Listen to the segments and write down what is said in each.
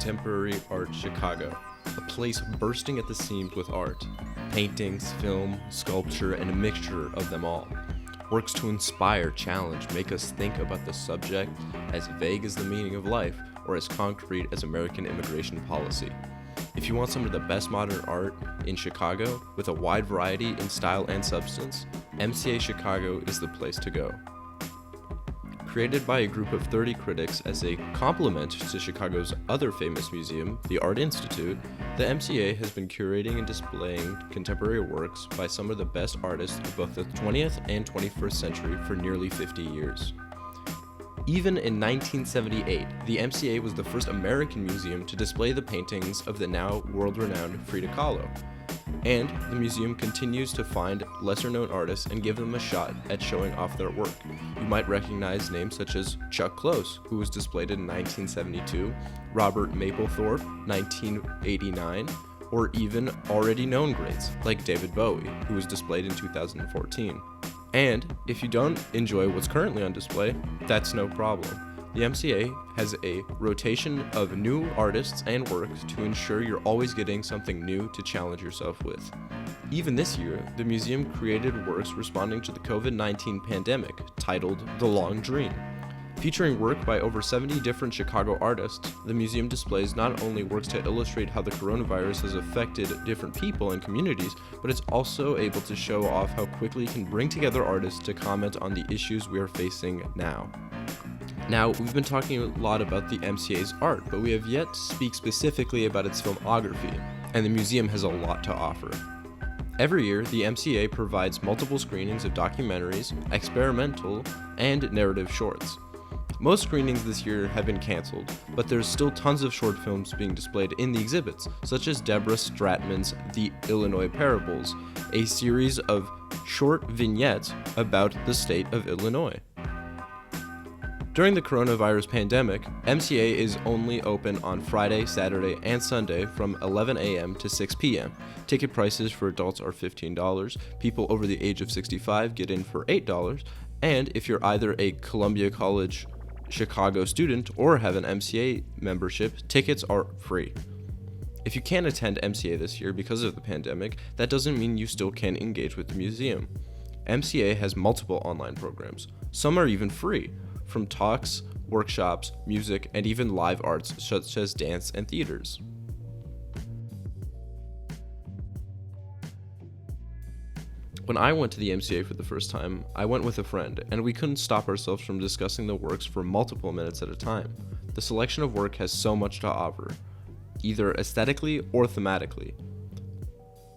Contemporary Art Chicago, a place bursting at the seams with art. Paintings, film, sculpture, and a mixture of them all. Works to inspire, challenge, make us think about the subject as vague as the meaning of life or as concrete as American immigration policy. If you want some of the best modern art in Chicago with a wide variety in style and substance, MCA Chicago is the place to go. Created by a group of 30 critics as a complement to Chicago's other famous museum, the Art Institute, the MCA has been curating and displaying contemporary works by some of the best artists of both the 20th and 21st century for nearly 50 years. Even in 1978, the MCA was the first American museum to display the paintings of the now world-renowned Frida Kahlo. And the museum continues to find lesser-known artists and give them a shot at showing off their work. You might recognize names such as Chuck Close, who was displayed in 1972, Robert Mapplethorpe, 1989, or even already known greats like David Bowie, who was displayed in 2014. And if you don't enjoy what's currently on display, that's no problem. The MCA has a rotation of new artists and works to ensure you're always getting something new to challenge yourself with. Even this year, the museum created works responding to the COVID-19 pandemic, titled The Long Dream. Featuring work by over 70 different Chicago artists, the museum displays not only works to illustrate how the coronavirus has affected different people and communities, but it's also able to show off how quickly it can bring together artists to comment on the issues we are facing now. Now, we've been talking a lot about the MCA's art, but we have yet to speak specifically about its filmography, and the museum has a lot to offer. Every year, the MCA provides multiple screenings of documentaries, experimental, and narrative shorts. Most screenings this year have been canceled, but there's still tons of short films being displayed in the exhibits, such as Deborah Stratman's The Illinois Parables, a series of short vignettes about the state of Illinois. During the coronavirus pandemic, MCA is only open on Friday, Saturday, and Sunday from 11 a.m. to 6 p.m. Ticket prices for adults are $15, people over the age of 65 get in for $8, and if you're either a Columbia College Chicago student or have an MCA membership, tickets are free. If you can't attend MCA this year because of the pandemic, that doesn't mean you still can engage with the museum. MCA has multiple online programs. Some are even free, from talks, workshops, music, and even live arts such as dance and theaters. When I went to the MCA for the first time, I went with a friend, and we couldn't stop ourselves from discussing the works for multiple minutes at a time. The selection of work has so much to offer, either aesthetically or thematically.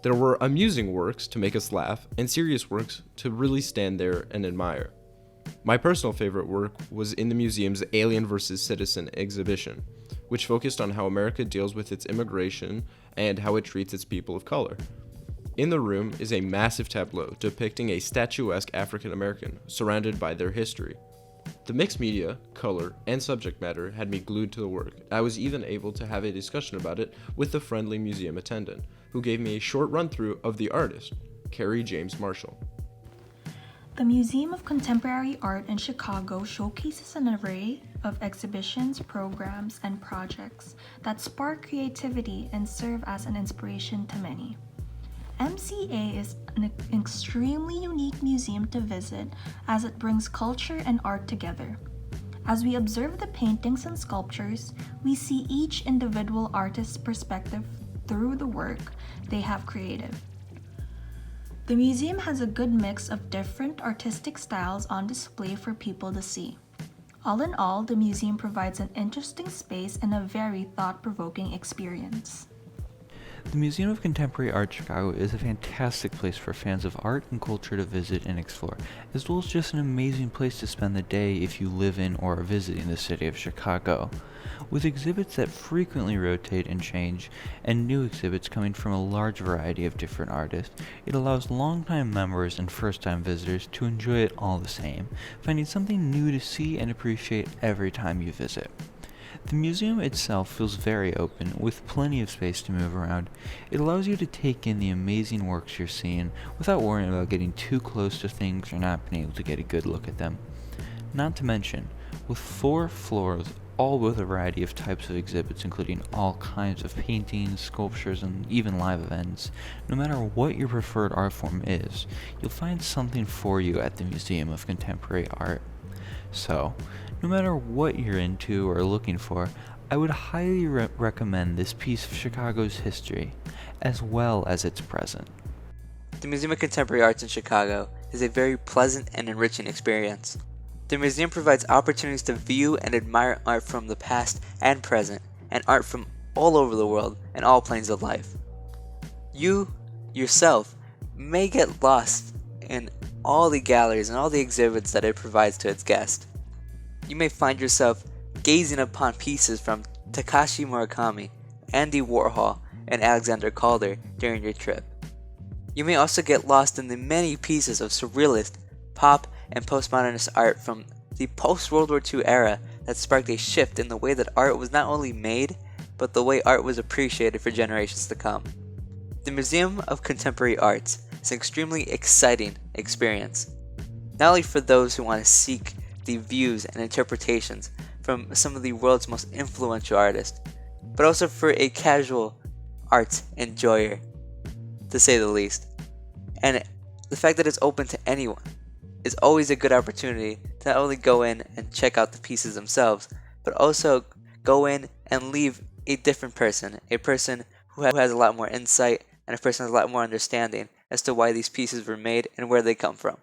There were amusing works to make us laugh, and serious works to really stand there and admire. My personal favorite work was in the museum's Alien vs. Citizen exhibition, which focused on how America deals with its immigration and how it treats its people of color. In the room is a massive tableau depicting a statuesque African American surrounded by their history. The mixed media, color, and subject matter had me glued to the work. I was even able to have a discussion about it with the friendly museum attendant, who gave me a short run-through of the artist, Carrie James Marshall. The Museum of Contemporary Art in Chicago showcases an array of exhibitions, programs, and projects that spark creativity and serve as an inspiration to many. MCA is an extremely unique museum to visit as it brings culture and art together. As we observe the paintings and sculptures, we see each individual artist's perspective through the work they have created. The museum has a good mix of different artistic styles on display for people to see. All in all, the museum provides an interesting space and a very thought-provoking experience. The Museum of Contemporary Art Chicago is a fantastic place for fans of art and culture to visit and explore, as well as just an amazing place to spend the day if you live in or are visiting the city of Chicago. With exhibits that frequently rotate and change, and new exhibits coming from a large variety of different artists, it allows longtime members and first-time visitors to enjoy it all the same, finding something new to see and appreciate every time you visit. The museum itself feels very open, with plenty of space to move around. It allows you to take in the amazing works you're seeing without worrying about getting too close to things or not being able to get a good look at them. Not to mention, with 4 floors all with a variety of types of exhibits, including all kinds of paintings, sculptures, and even live events. No matter what your preferred art form is, you'll find something for you at the Museum of Contemporary Art. So, no matter what you're into or looking for, I would highly recommend this piece of Chicago's history, as well as its present. The Museum of Contemporary Arts in Chicago is a very pleasant and enriching experience. The museum provides opportunities to view and admire art from the past and present, and art from all over the world and all planes of life. You, yourself, may get lost in all the galleries and all the exhibits that it provides to its guests. You may find yourself gazing upon pieces from Takashi Murakami, Andy Warhol, and Alexander Calder during your trip. You may also get lost in the many pieces of surrealist, pop, and postmodernist art from the post-World War II era that sparked a shift in the way that art was not only made, but the way art was appreciated for generations to come. The Museum of Contemporary Arts is an extremely exciting experience, not only for those who want to seek the views and interpretations from some of the world's most influential artists, but also for a casual arts enjoyer, to say the least. And the fact that it's open to anyone is always a good opportunity to not only go in and check out the pieces themselves, but also go in and leave a different person, a person who has a lot more insight and a person who has a lot more understanding as to why these pieces were made and where they come from.